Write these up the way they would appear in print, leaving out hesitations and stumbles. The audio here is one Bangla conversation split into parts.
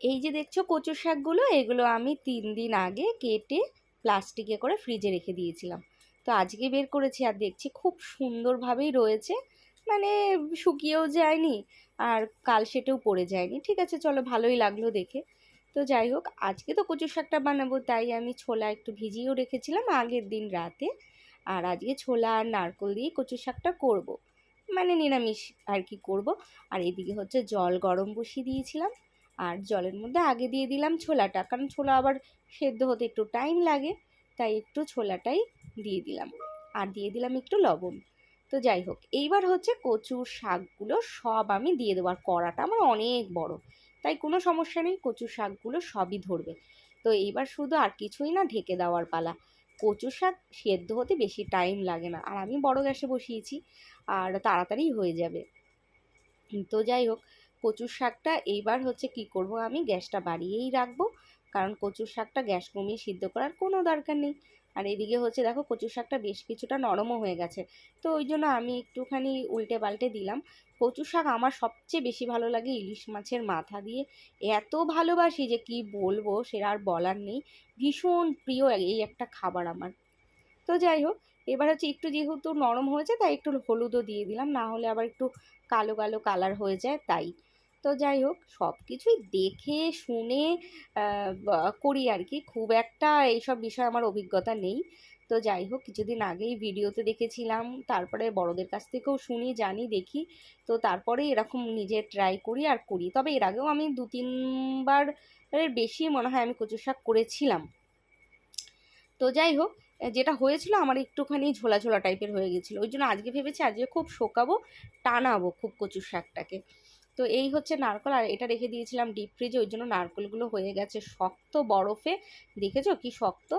এই যে দেখছো কচু শাকগুলো, এগুলো আমি 3 দিন আগে কেটে প্লাস্টিকে করে ফ্রিজে রেখে দিয়েছিলাম। তো আজকে বের করেছি আর দেখছি খুব সুন্দরভাবেই রয়েছে, মানে শুকিয়েও যায়নি আর কালশেটেও পড়ে যায়নি। ঠিক আছে, চলো, ভালোই লাগলো দেখে। তো যাই হোক, আজকে তো কচু শাকটা বানাবো, তাই আমি ছোলা একটু ভিজিয়েও রেখেছিলাম আগের দিন রাতে। আর আজকে ছোলা আর নারকেল দিয়ে কচু শাকটা করব, মানে নিরামিষ আর কি করব। আর এদিকে হচ্ছে জল গরম বসিয়ে দিয়েছিলাম, আর জলের মধ্যে আগে দিয়ে দিলাম ছোলাটা, কারণ ছোলা আবার সেদ্ধ হতে একটু টাইম লাগে, তাই একটু ছোলাটাই দিয়ে দিলাম। আর দিয়ে দিলাম একটু লবণ। তো যাই হোক, এইবার হচ্ছে কচুর শাকগুলো সব আমি দিয়ে দেবো। আর কড়াটা আমার অনেক বড়, তাই কোনো সমস্যা নেই, কচুর শাকগুলো সবই ধরবে। তো এইবার শুধু আর কিছুই না, ঢেকে দেওয়ার পালা। কচু শাক সেদ্ধ হতে বেশি টাইম লাগে না, আর আমি বড় গ্যাসে বসিয়েছি, আর তাড়াতাড়ি হয়ে যাবে। তো যাই হোক, কচুর শাকটা এইবার হচ্ছে কি করব, আমি গ্যাসটা বাড়িয়েই রাখবো, কারণ কচুর শাকটা গ্যাস কমিয়ে সিদ্ধ করার কোনো দরকার নেই। আর এদিকে হচ্ছে দেখো, কচুর শাকটা বেশ কিছুটা নরমও হয়ে গেছে, তো ওই জন্য আমি একটুখানি উল্টে পাল্টে দিলাম। কচু শাক আমার সবচেয়ে বেশি ভালো লাগে ইলিশ মাছের মাথা দিয়ে, এত ভালোবাসি যে কি বলবো, সেটা আর বলার নেই। ভীষণ প্রিয় এই একটা খাবার আমার। তো যাই হোক, এবার হচ্ছে একটু যেহেতু নরম হয়েছে, তাই একটু হলুদও দিয়ে দিলাম, না হলে আবার একটু কালো কালো কালার হয়ে যায়, তাই। তো যাই হোক, সব কিছুই দেখে শুনে করি আর কি, খুব একটা এইসব বিষয়ে আমার অভিজ্ঞতা নেই। তো যাই হোক, কিছুদিন আগেই ভিডিওতে দেখেছিলাম, তারপরে বড়দের কাছ থেকেও শুনি, জানি, দেখি। তো তারপরে এরকম নিজে ট্রাই করি আর করি। তবে এর আগেও আমি 2-3 বার এর বেশি মনে হয় আমি কচু শাক করেছিলাম। তো যাই হোক, যেটা হয়েছিল আমার একটুখানি ঝোলা ঝোলা টাইপের হয়ে গেছিলো, ওই জন্য আজকে ভেবেছি আজকে খুব শোকাবো, টানাবো খুব কচুর শাকটাকে। তো এই হচ্ছে নারকেল, আর এটা রেখে দিয়েছিলাম ডিপ ফ্রিজে, ওই জন্য নারকেলগুলো হয়ে গেছে শক্ত বরফে, দেখেছো কি শক্ত।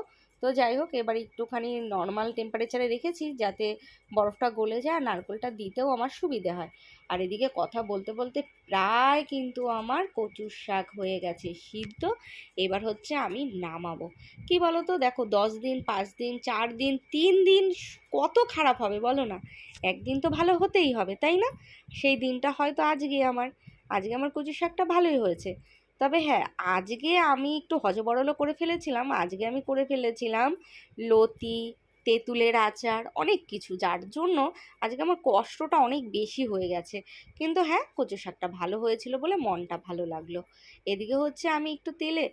তো যাই হোক, এবার একটুখানি নর্মাল টেম্পারেচারে রেখেছি, যাতে বরফটা গলে যায় আর নারকেলটা দিতেও আমার সুবিধে হয়। আর এদিকে কথা বলতে বলতে প্রায় কিন্তু আমার কচুর শাক হয়ে গেছে সিদ্ধ। এবার হচ্ছে আমি নামাবো। কি বলো তো, দেখো, 10 দিন, 5 দিন, 4 দিন, 3 দিন কত খারাপ হবে বলো না? একদিন তো ভালো হতেই হবে, তাই না? সেই দিনটা হয়তো আজকে আমার কচু শাকটা ভালোই হয়েছে। তবে হ্যাঁ, আজকে আমি একটু হজবরল করে ফেলেছিলাম, আজকে আমি করে ফেলেছিলাম লতি, তেঁতুলের আচার, অনেক কিছু, যার জন্য আজকে আমার কষ্টটা অনেক বেশি হয়ে গেছে। কিন্তু হ্যাঁ, কচু শাকটা ভালো হয়েছিল বলে মনটা ভালো লাগলো। এদিকে হচ্ছে আমি একটু তেলে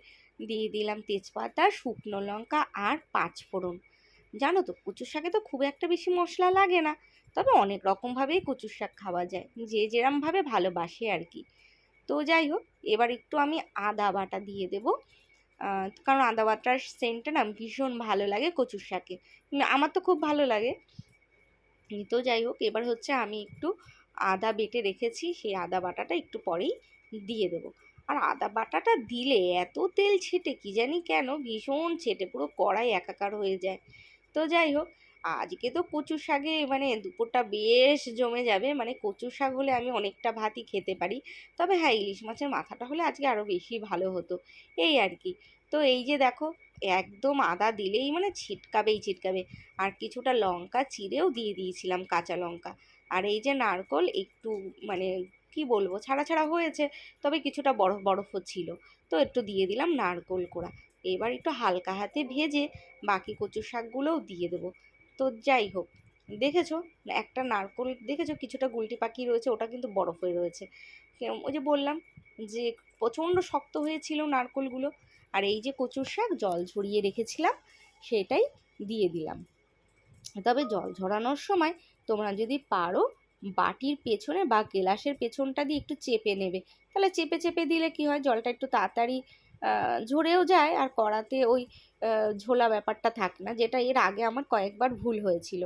দিয়ে দিলাম তেজপাতা, শুকনো লঙ্কা আর 5 ফোড়ন। জানো তো, কচুর শাকে তো খুব একটা বেশি মশলা লাগে না, তবে অনেক রকমভাবেই কচুর শাক খাওয়া যায়, যে যেরমভাবে ভালোবাসে আর কি। তো যাই হোক, এবার একটু আমি আদা বাটা দিয়ে দেবো, কারণ আদা বাটার সেন্টটা না ভীষণ ভালো লাগে কচুর শাকে, আমার তো খুব ভালো লাগে। তো যাই হোক, এবার হচ্ছে আমি একটু আদা বেটে রেখেছি, সেই আদা বাটাটা একটু পরেই দিয়ে দেবো। আর আদা বাটাটা দিলে এত তেল ছেটে, কি জানি কেন, ভীষণ ছেটে, পুরো কড়াই একাকার হয়ে যায়। তো যাই হোক, আজকে তো কচু শাকে মানে দুপুরটা বেশ জমে যাবে, মানে কচু শাক হলে আমি অনেকটা ভাতই খেতে পারি। তবে হ্যাঁ, ইলিশ মাছের মাথাটা হলে আজকে আরও বেশি ভালো হতো, এই আর কি। তো এই যে দেখো, একদম আদা দিলেই মানে ছিটকাবেই ছিটকাবে। আর কিছুটা লঙ্কা চিড়েও দিয়ে দিয়েছিলাম, কাঁচা লঙ্কা। আর এই যে নারকোল একটু, মানে কি বলবো, ছাড়া ছাড়া হয়েছে, তবে কিছুটা বরফ বরফও ছিল, তো একটু দিয়ে দিলাম নারকোল কোড়া। এবার একটু হালকা হাতে ভেজে বাকি কচু শাকগুলোও দিয়ে দেবো। তো যাই হোক, দেখেছো, একটা নারকোল দেখেছো কিছুটা গুলটি পাকি রয়েছে, ওটা কিন্তু বরফ হয়ে রয়েছে। ওই যে বললাম যে প্রচণ্ড শক্ত হয়েছিল নারকোলগুলো। আর এই যে কচুর শাক জল ঝরিয়ে রেখেছিলাম, সেটাই দিয়ে দিলাম। তবে জল ঝরানোর সময় তোমরা যদি পারো, বাটির পেছনে বা গ্লাসের পেছনটা দিয়ে একটু চেপে নেবে, তাহলে চেপে চেপে দিলে কি হয়, জলটা একটু তাড়াতাড়ি ঝরেও যায়, আর কড়াতে ওই ঝোলা ব্যাপারটা থাকে না, যেটা এর আগে আমার কয়েকবার ভুল হয়েছিল।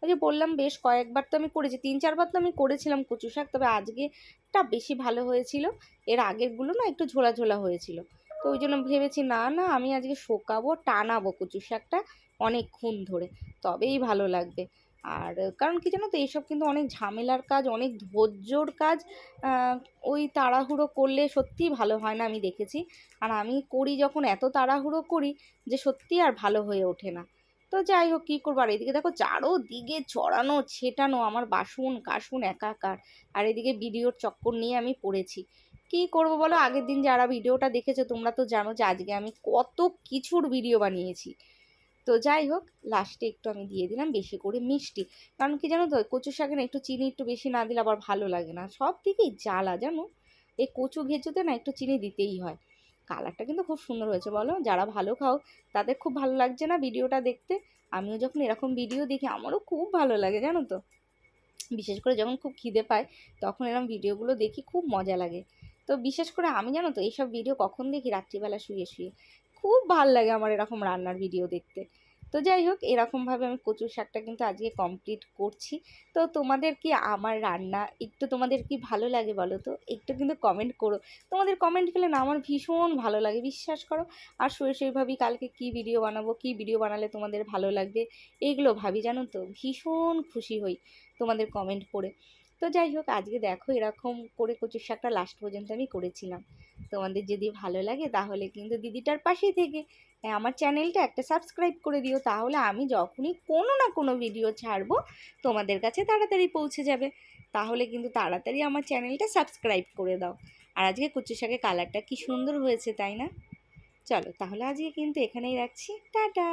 ওই যে বললাম, বেশ কয়েকবার তো আমি করেছি, 3-4 বার তো আমি করেছিলাম কচু শাক, তবে আজকেটা বেশি ভালো হয়েছিল। এর আগেরগুলো না একটু ঝোলা ঝোলা হয়েছিল। তো ওই জন্য ভেবেছি, না না, আমি আজকে শোকাবো, টানাবো কচু শাকটা অনেকক্ষণ ধরে, তবেই ভালো লাগবে। আর কারণ কি জানো তো, এইসব কিন্তু অনেক ঝামেলার কাজ, অনেক ধৈর্যর কাজ। ওই তাড়াহুড়ো করলে সত্যিই ভালো হয় না, আমি দেখেছি। আর আমি করি যখন, এত তাড়াহুড়ো করি যে সত্যি আর ভালো হয়ে ওঠে না। তো যাই হোক, কী করবো। আর এদিকে দেখো, চারোদিকে ছড়ানো ছেটানো আমার বাসন কাসুন একাকার, আর এদিকে ভিডিওর চক্কর নিয়ে আমি পড়েছি। কী করবো বলো, আগের দিন যারা ভিডিওটা দেখেছো তোমরা তো জানো যে আজকে আমি কত কিছুর ভিডিও বানিয়েছি। তো যাই হোক, লাস্টে একটু আমি দিয়ে দিলাম বেশি করে মিষ্টি। কারণ কি জানো তো, কচু শাকে না একটু চিনি একটু বেশি না দিলে আবার ভালো লাগে না, সব দিকেই জ্বালা জানো। এই কচু ঘেঁচুতে না একটু চিনি দিতেই হয়। কালারটা কিন্তু খুব সুন্দর হয়েছে বলো, যারা ভালো খাও তাদের খুব ভালো লাগছে না ভিডিওটা দেখতে? আমিও যখন এরকম ভিডিও দেখি আমারও খুব ভালো লাগে জানো তো। বিশেষ করে যখন খুব খিদে পায় তখন এরকম ভিডিওগুলো দেখি, খুব মজা লাগে। তো বিশেষ করে আমি জানো তো এইসব ভিডিও কখন দেখি, রাত্রিবেলা শুয়ে শুয়ে। খুব ভাল লাগে আমার এরকম রান্নার ভিডিও দেখতে। তো যাই হোক, এরকমভাবে আমি কচুর শাকটা কিন্তু আজকে কমপ্লিট করছি। তো তোমাদের কি আমার রান্না একটু তোমাদের কি ভালো লাগে বলো তো, একটু কিন্তু কমেন্ট করো। তোমাদের কমেন্ট পেলে না আমার ভীষণ ভালো লাগে, বিশ্বাস করো। আর শুয়ে শুয়ে ভাবি কালকে কি ভিডিও বানাবো, কি ভিডিও বানালে তোমাদের ভালো লাগবে, এগুলো ভাবি জানো তো, ভীষণ খুশি হই তোমাদের কমেন্ট পড়ে। তো যাই হোক, আজকে দেখো এরকম করে কচুর শাকটা লাস্ট পর্যন্ত আমি করেছিলাম। তোমাদের যদি ভালো লাগে তাহলে কিন্তু দিদিটার পাশেই থেকে আমার চ্যানেলটা একটা সাবস্ক্রাইব করে দিও, তাহলে আমি যখনই কোনো না কোনো ভিডিও ছাড়বো তোমাদের কাছে তাড়াতাড়ি পৌঁছে যাবে। তাহলে কিন্তু তাড়াতাড়ি আমার চ্যানেলটা সাবস্ক্রাইব করে দাও। আর আজকে কচু শাকের কালারটা কি সুন্দর হয়েছে তাই না? চলো তাহলে আজকে কিন্তু এখানেই রাখছি, টাটা।